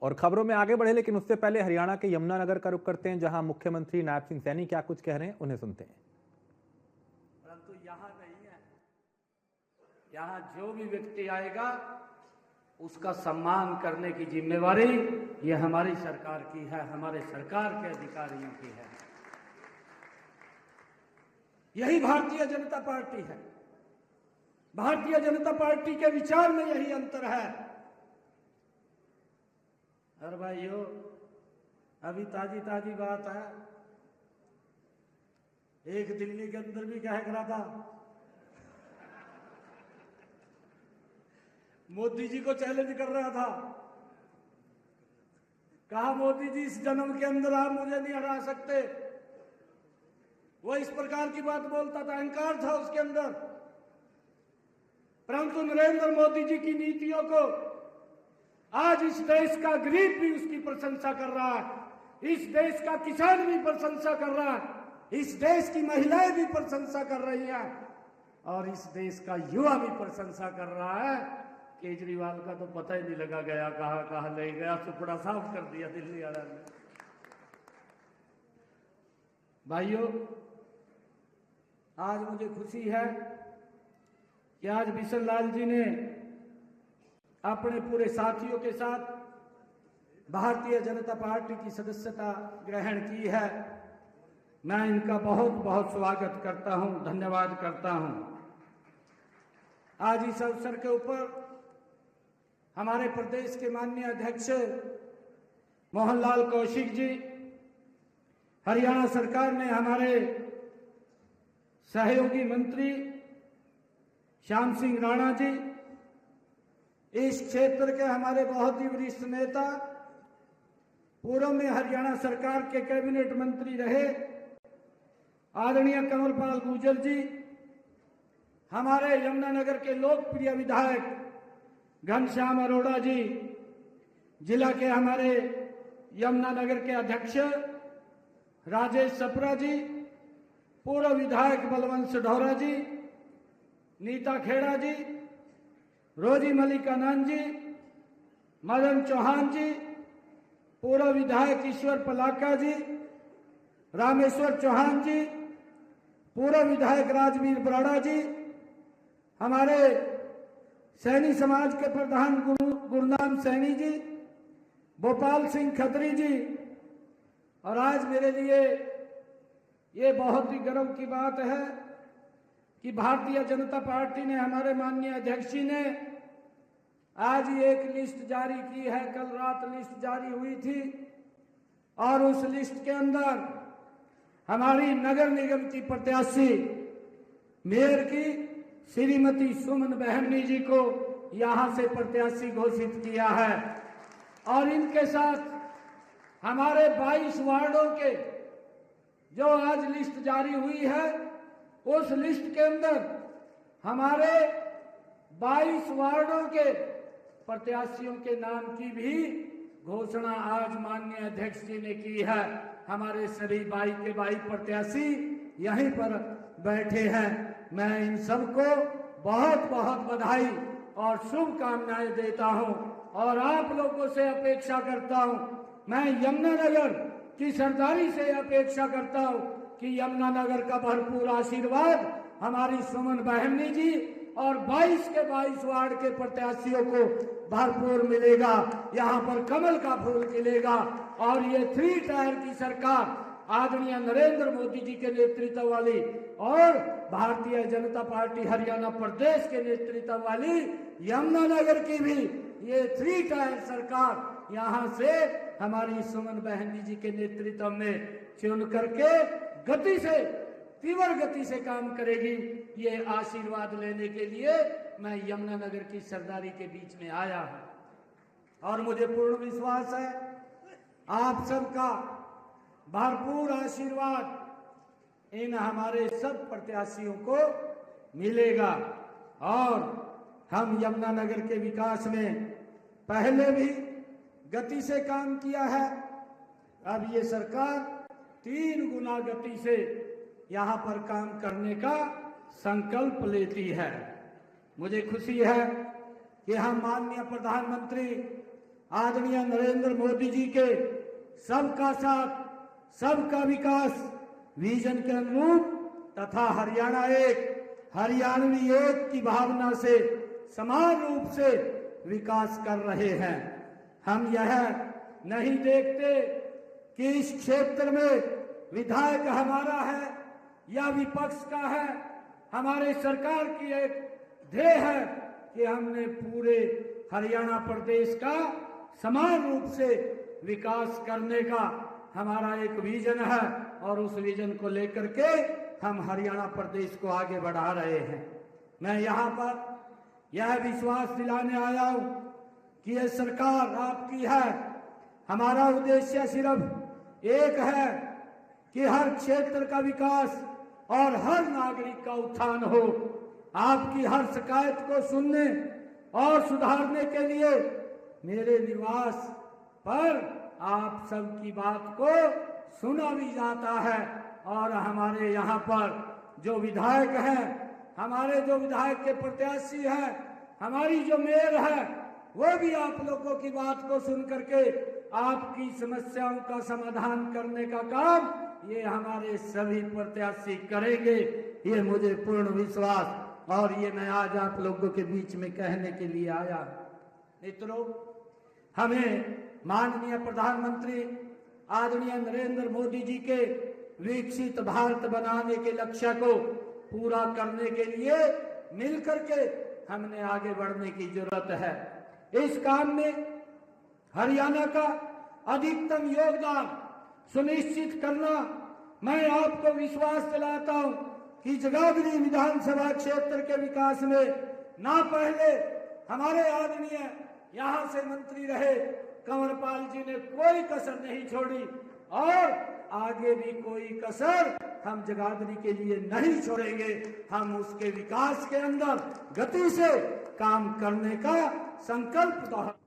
और खबरों में आगे बढ़े, लेकिन उससे पहले हरियाणा के यमुनानगर का रुख करते हैं, जहां मुख्यमंत्री नायब सिंह सैनी क्या कुछ कह रहे हैं, उन्हें सुनते हैं। परंतु यहाँ नहीं है, यहाँ जो भी व्यक्ति आएगा उसका सम्मान करने की जिम्मेवारी ये हमारी सरकार की है, हमारे सरकार के अधिकारियों की है। यही भारतीय जनता पार्टी है। भारतीय जनता पार्टी के विचार में यही अंतर है। और भाइयों, अभी ताजी ताजी बात है, एक दिल्ली के अंदर भी कह रहा था, मोदी जी को चैलेंज कर रहा था, कहा मोदी जी इस जन्म के अंदर आप मुझे नहीं हरा सकते। वो इस प्रकार की बात बोलता था, अहंकार था उसके अंदर। परंतु नरेंद्र मोदी जी की नीतियों को आज इस देश का गरीब भी उसकी प्रशंसा कर रहा है, इस देश का किसान भी प्रशंसा कर रहा है, इस देश की महिलाएं भी प्रशंसा कर रही हैं और इस देश का युवा भी प्रशंसा कर रहा है। केजरीवाल का तो पता ही नहीं लगा गया कहां कहां ले गया, सुपड़ा साफ कर दिया दिल्ली वाला ने। भाइयों, आज मुझे खुशी है कि आज बिशन लाल जी ने अपने पूरे साथियों के साथ भारतीय जनता पार्टी की सदस्यता ग्रहण की है। मैं इनका बहुत बहुत स्वागत करता हूं, धन्यवाद करता हूं। आज इस अवसर के ऊपर हमारे प्रदेश के माननीय अध्यक्ष मोहनलाल कौशिक जी, हरियाणा सरकार ने हमारे सहयोगी मंत्री श्याम सिंह राणा जी, इस क्षेत्र के हमारे बहुत ही वरिष्ठ नेता, पूर्व में हरियाणा सरकार के कैबिनेट मंत्री रहे आदरणीय कमलपाल गुर्जर जी, हमारे यमुनानगर के लोकप्रिय विधायक घनश्याम अरोड़ा जी, जिला के हमारे यमुनानगर के अध्यक्ष राजेश सप्रा जी, पूर्व विधायक बलवंत ढोरा जी, नीता खेड़ा जी, रोजी मलिकानंद जी, मदन चौहान जी, पूर्व विधायक ईश्वर पलाका जी, रामेश्वर चौहान जी, पूर्व विधायक राजवीर बराड़ा जी, हमारे सैनी समाज के प्रधान गुरनाम सैनी जी, भोपाल सिंह खत्री जी। और आज मेरे लिए ये बहुत ही गर्व की बात है कि भारतीय जनता पार्टी ने, हमारे माननीय अध्यक्ष जी ने आज ही एक लिस्ट जारी की है। कल रात लिस्ट जारी हुई थी और उस लिस्ट के अंदर हमारी नगर निगम की प्रत्याशी मेयर की श्रीमती सुमन बहमनी जी को यहां से प्रत्याशी घोषित किया है। और इनके साथ हमारे 22 वार्डों के जो आज लिस्ट जारी हुई है, उस लिस्ट के अंदर हमारे 22 वार्डों के प्रत्याशियों के नाम की भी घोषणा आज माननीय अध्यक्ष जी ने की है। हमारे सभी 22 के 22 प्रत्याशी यहीं पर बैठे हैं। मैं इन सबको बहुत बहुत बधाई और शुभकामनाएं देता हूं और आप लोगों से अपेक्षा करता हूं, मैं यमुनानगर की सरदारी से अपेक्षा करता हूं कि यमुनानगर का भरपूर आशीर्वाद हमारी सुमन बहमनी जी और 22 के 22 वार्ड के प्रत्याशियों को भरपूर मिलेगा। यहाँ पर कमल का फूल खिलेगा और ये 3 टायर की सरकार आदरणीय नरेंद्र मोदी जी के नेतृत्व वाली और भारतीय जनता पार्टी हरियाणा प्रदेश के नेतृत्व वाली यमुनानगर की भी ये 3 टायर सरकार यहाँ से हमारी सुमन बहनी जी के नेतृत्व में चुन करके गति से, तीव्र गति से काम करेगी। ये आशीर्वाद लेने के लिए मैं यमुनानगर की सरदारी के बीच में आया हूं और मुझे पूर्ण विश्वास है आप सबका भरपूर आशीर्वाद इन हमारे सब प्रत्याशियों को मिलेगा और हम यमुनानगर के विकास में पहले भी गति से काम किया है। अब ये सरकार 3 गुना गति से यहाँ पर काम करने का संकल्प लेती है। मुझे खुशी है कि हम माननीय प्रधानमंत्री आदरणीय नरेंद्र मोदी जी के सबका साथ सबका विकास विजन के अनुरूप तथा हरियाणा एक हरियाणवी एक की भावना से समान रूप से विकास कर रहे हैं। हम यह नहीं देखते कि इस क्षेत्र में विधायक हमारा है या विपक्ष का है। हमारे सरकार की एक ध्येय है कि हमने पूरे हरियाणा प्रदेश का समान रूप से विकास करने का हमारा एक विजन है और उस विजन को लेकर के हम हरियाणा प्रदेश को आगे बढ़ा रहे हैं। मैं यहाँ पर यह विश्वास दिलाने आया हूँ कि यह सरकार आपकी है। हमारा उद्देश्य सिर्फ एक है कि हर क्षेत्र का विकास और हर नागरिक का उत्थान हो। आपकी हर शिकायत को सुनने और सुधारने के लिए मेरे निवास पर आप सबकी बात को सुना भी जाता है और हमारे यहाँ पर जो विधायक हैं, हमारे जो विधायक के प्रत्याशी हैं, हमारी जो मेयर है, वो भी आप लोगों की बात को सुन करके आपकी समस्याओं का समाधान करने का काम ये हमारे सभी प्रत्याशी करेंगे। ये मुझे पूर्ण विश्वास और ये मैं आज आप लोगों के बीच में कहने के लिए आया। मित्रों, हमें माननीय प्रधानमंत्री आदरणीय नरेंद्र मोदी जी के विकसित भारत बनाने के लक्ष्य को पूरा करने के लिए मिलकर के हमने आगे बढ़ने की जरूरत है। इस काम में हरियाणा का अधिकतम योगदान सुनिश्चित करना, मैं आपको विश्वास दिलाता हूं कि जगाधरी विधानसभा क्षेत्र के विकास में ना पहले हमारे आदरणीय यहाँ से मंत्री रहे कंवरपाल जी ने कोई कसर नहीं छोड़ी और आगे भी कोई कसर हम जगाधरी के लिए नहीं छोड़ेंगे। हम उसके विकास के अंदर गति से काम करने का संकल्प दोहराएंगे।